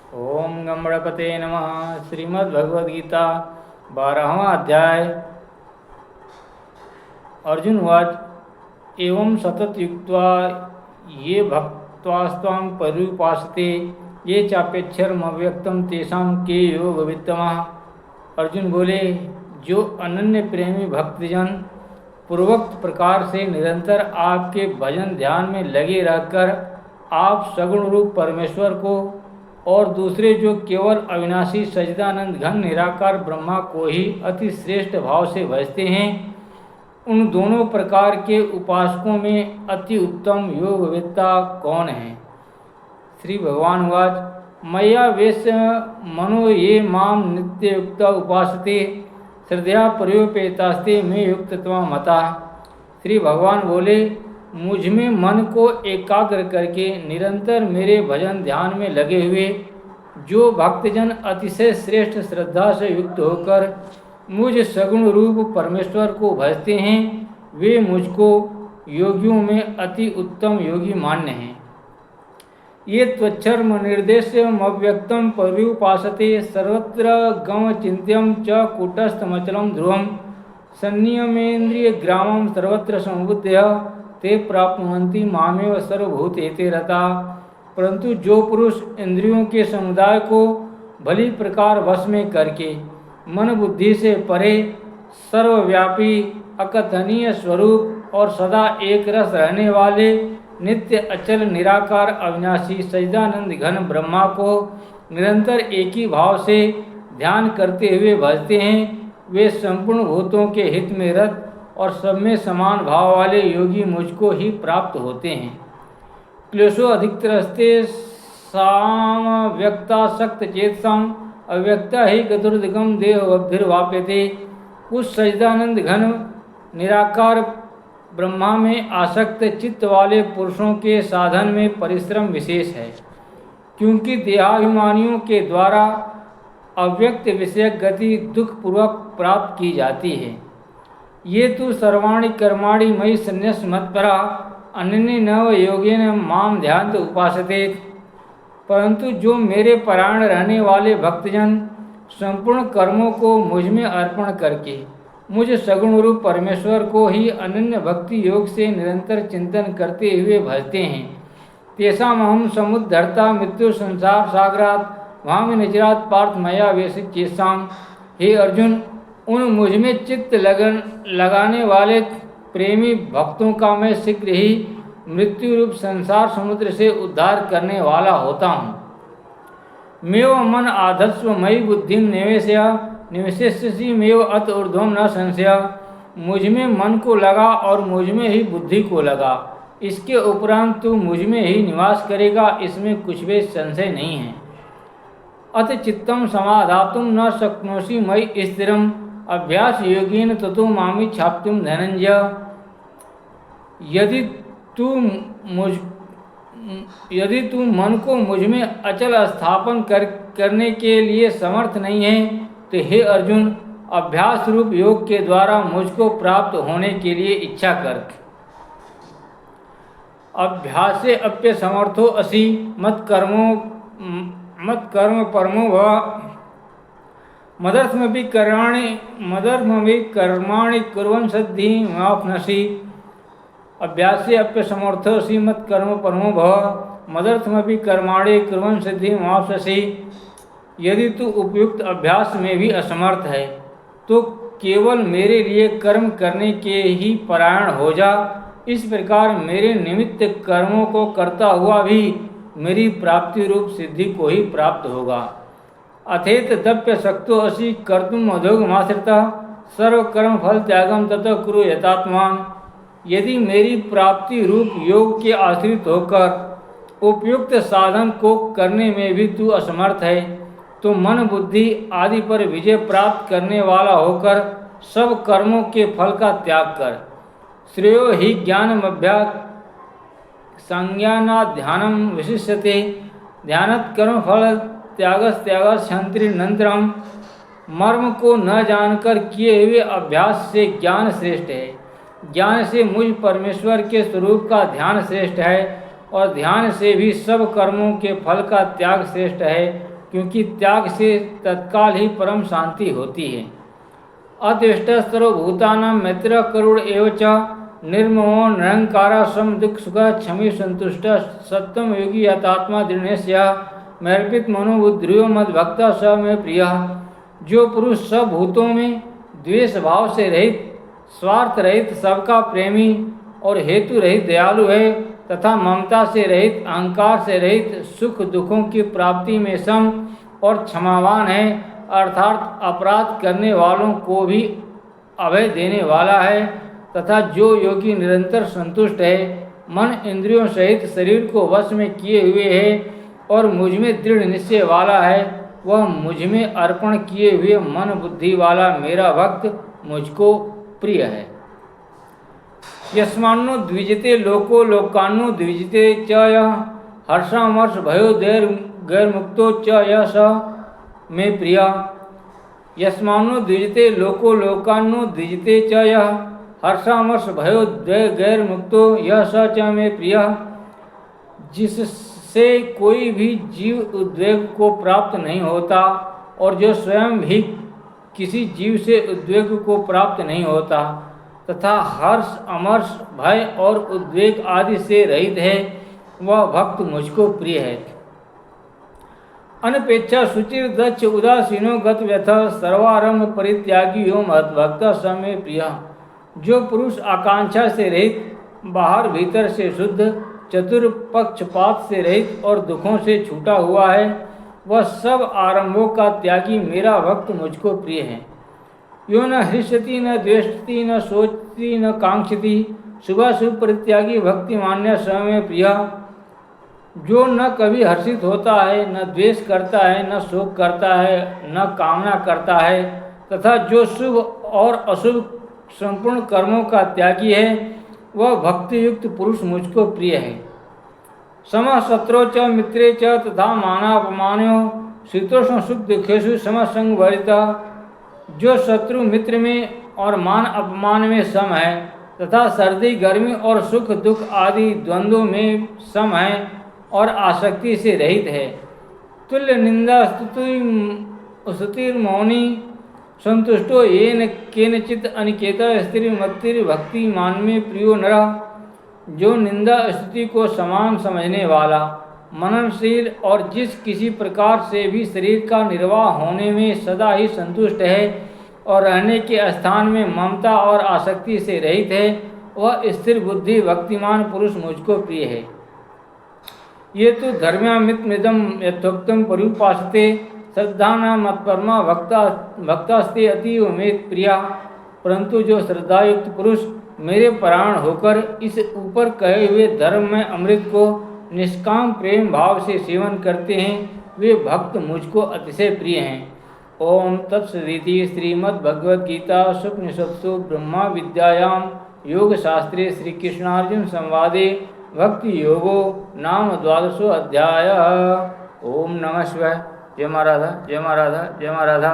ओम गम गणपते नमः। श्रीमद्भगवद्गीता 12वां अध्याय। अर्जुन उवाच एवं सतत युक्त्वा ये भक्त्वास्त्वां पर्युपासते ये चाप्यक्षरमव्यक्तं तेषां के योगवित्तमः। अर्जुन बोले, जो अनन्य प्रेमी भक्तजन पूर्वोक्त प्रकार से निरंतर आपके भजन ध्यान में लगे रहकर आप सगुण रूप परमेश्वर को और दूसरे जो केवल अविनाशी सच्चिदानंद घन निराकार ब्रह्मा को ही अति श्रेष्ठ भाव से भजते हैं, उन दोनों प्रकार के उपासकों में अति उत्तम योगवेत्ता कौन है। श्री भगवान वाच मय्या वेश्य मनो ये माम नित्ययुक्त उपासते श्रद्धया पर्योपेतास्ते में युक्तत्वा मता। श्री भगवान बोले, मुझ में मन को एकाग्र करके निरंतर मेरे भजन ध्यान में लगे हुए जो भक्तजन अतिशय श्रेष्ठ श्रद्धा से युक्त होकर मुझ सगुण रूप परमेश्वर को भजते हैं, वे मुझको योगियों में अति उत्तम योगी मान्य हैं। ये त्वच्छर्म निर्देश्यम अव्यक्तम पर्युपासते सर्वत्र गम चिंत्यम च कूटस्थमचलम ध्रुवम संनियमेन्द्रिय ग्रामम सर्वत्र समुद्य ते प्राप्नुवन्ति मामेव सर्वभूतेते रता। परंतु जो पुरुष इंद्रियों के समुदाय को भली प्रकार वश में करके मन बुद्धि से परे सर्वव्यापी अकथनीय स्वरूप और सदा एक रस रहने वाले नित्य अचल निराकार अविनाशी सच्चिदानंद घन ब्रह्मा को निरंतर एक ही भाव से ध्यान करते हुए भजते हैं, वे संपूर्ण भूतों के हित में रत और सब में समान भाव वाले योगी मुझको ही प्राप्त होते हैं। क्लेशो अधिकतरस्ते साम व्यक्ता सक्त चेतसाम अव्यक्ता ही गतुर्दिगम देहवभिर्वाप्यते। उस सच्चिदानंद घन निराकार ब्रह्मा में आसक्त चित्त वाले पुरुषों के साधन में परिश्रम विशेष है, क्योंकि देहाभिमानियों के द्वारा अव्यक्त विषयक गति दुखपूर्वक प्राप्त की जाती है। ये तो सर्वाणि कर्माणि मयि संन्यस मत्परा अनन्य नव योगेन माम ध्यान उपासते। परंतु जो मेरे परायण रहने वाले भक्तजन संपूर्ण कर्मों को मुझ में अर्पण करके मुझ सगुण रूप परमेश्वर को ही अनन्य भक्ति योग से निरंतर चिंतन करते हुए भजते हैं, तेषाम अहम समुद्धरता मृत्यु संसार सागरात वहाँ में निजरात पार्थ मया वेशित चेषाम। हे अर्जुन, उन मुझ में चित्त लगाने वाले प्रेमी भक्तों का मैं शीघ्र ही मृत्यु रूप संसार समुद्र से उद्धार करने वाला होता हूँ। मेव मन आधस्व मयि बुद्धि निवेशयसि मेव अत ऊर्ध्वम न संशय। मुझ में मन को लगा और मुझ में ही बुद्धि को लगा, इसके उपरांत तू मुझ में ही निवास करेगा, इसमें कुछ भी संशय नहीं है। अत चित्तम समाधातुम न शक्नोषि मयि स्थिरम अभ्यास योगेन ततो मामि छाप्तुम धनंजय। यदि तू मन को मुझ में अचल स्थापन करने के लिए समर्थ नहीं है, तो हे अर्जुन, अभ्यास रूप योग के द्वारा मुझको प्राप्त होने के लिए इच्छा कर। अभ्यासे अप्य समर्थो असि मत कर्म परमो भव मदर्थमपि कर्माणि कुर्वन् सिद्धिमाप्नोषि। अभ्यासे अप्य समर्थो असि मत कर्म परमो भव मदर्थमपि कर्माणि कुर्वन् सिद्धिमाप्स्यसि। यदि तू उपयुक्त अभ्यास में भी असमर्थ है तो केवल मेरे लिए कर्म करने के ही परायण हो जा। इस प्रकार मेरे निमित्त कर्मों को करता हुआ भी मेरी प्राप्ति रूप सिद्धि को ही प्राप्त होगा। अथेत दप्य शक्तो असि कर्तुम अधोगमाश्रितः सर्व कर्म फल त्यागम ततः कुरु यथात्मान। यदि मेरी प्राप्ति रूप योग के आश्रित होकर उपयुक्त साधन को करने में भी तू असमर्थ है, तो मन बुद्धि आदि पर विजय प्राप्त करने वाला होकर सब कर्मों के फल का त्याग कर। श्रेयो हि ज्ञानमभ्यास संज्ञानात् ध्यानम विशिष्यते ध्यानत् कर्म फल त्यागस शांतिरनंतरम। मर्म को न जानकर किए हुए अभ्यास से ज्ञान श्रेष्ठ है, ज्ञान से मुझ परमेश्वर के स्वरूप का ध्यान श्रेष्ठ है, और ध्यान से भी सब कर्मों के फल का त्याग श्रेष्ठ है, क्योंकि त्याग से तत्काल ही परम शांति होती है। अतिष्ठ सर्वभूतानां मैत्र करुण एव च निर्ममो निरंकार सम दुख सुख क्षमी संतुष्ट सत्यम योगी यथात्मा दृढ़ मैर्पित मनोबुद्धियो मद भक्ता स में प्रिय। जो पुरुष सब भूतों में द्वेष भाव से रहित, स्वार्थ रहित, सबका प्रेमी और हेतु रहित दयालु है तथा ममता से रहित, अहंकार से रहित, सुख दुखों की प्राप्ति में सम और क्षमावान है, अर्थात अपराध करने वालों को भी अभय देने वाला है, तथा जो योगी निरंतर संतुष्ट है, मन इंद्रियों सहित शरीर को वश में किए हुए है और मुझ में दृढ़ निश्चय वाला है, वह मुझ में अर्पण किए हुए मन बुद्धि वाला मेरा भक्त मुझको प्रिय है। यस्मान्नो द्विजते लोको लोकान्नो द्विजते च यः हर्षामर्ष भयो गैर मुक्तो च यः स में प्रिय। यस्मान्नो द्विजते लोको लोकान्नो द्विजते च यः हर्षामर्ष भयो गैर मुक्तो यह स च में प्रिय। जिससे कोई भी जीव उद्वेग को प्राप्त नहीं होता और जो स्वयं भी किसी जीव से उद्वेग को प्राप्त नहीं होता तथा हर्ष अमर्ष भय और उद्वेग आदि से रहित है, वह भक्त मुझको प्रिय है। अनपेक्षा सुचिर दक्ष उदासीनो गत व्यथ सर्वारंभ परित्यागी यो मद्भक्त स में प्रिय। जो पुरुष आकांक्षा से रहित, बाहर भीतर से शुद्ध, चतुर, पक्षपात से रहित और दुखों से छूटा हुआ है, वह सब आरंभों का त्यागी मेरा भक्त मुझको प्रिय है। यो न हृष्यति न द्वेष्टि न सोचती न कांक्षति शुभाशुभ परित्यागी भक्ति मान्य समय प्रिय। जो न कभी हर्षित होता है, न द्वेष करता है, न शोक करता है, न कामना करता है, तथा जो शुभ और अशुभ संपूर्ण कर्मों का त्यागी है, वह भक्ति युक्त पुरुष मुझको प्रिय है। सम शत्रु च मित्रे च तथा मानापमानो शीतोष्ण सुख दुखेषु समसंग भरिता। जो शत्रु मित्र में और मान अपमान में सम है तथा सर्दी गर्मी और सुख दुख आदि द्वंद्वों में सम है और आसक्ति से रहित है। तुल्य निंदा स्तुतिर्मौनी संतुष्टो येन केनचित अनिकेत स्त्रीमत्तिर्भक्ति मान में प्रियो नरः। जो निंदा स्तुति को समान समझने वाला, मननशील और जिस किसी प्रकार से भी शरीर का निर्वाह होने में सदा ही संतुष्ट है और रहने के स्थान में ममता और आसक्ति से रहित है, वह स्थिर बुद्धि भक्तिमान पुरुष मुझको प्रिय है। ये तो धर्म्यामितमिदं यथोक्तं पर्युपासते श्रद्धा मत्परमा भक्तास्ते अतीव मे प्रिया। परंतु जो श्रद्धायुक्त पुरुष मेरे परायण होकर इस ऊपर कहे हुए धर्म में अमृत को निष्काम प्रेम भाव से सेवन करते हैं, वे भक्त मुझको अतिशय प्रिय हैं। ओम तत्सदिति श्रीमद्भगवद्गीता उपनिषत्सु ब्रह्मा विद्यायां योग शास्त्रे श्री कृष्णार्जुन संवादे भक्ति योगो नाम 12वां अध्याय। ओम नमः शिवाय। जय मां राधा, जय मां राधा, जय मां राधा।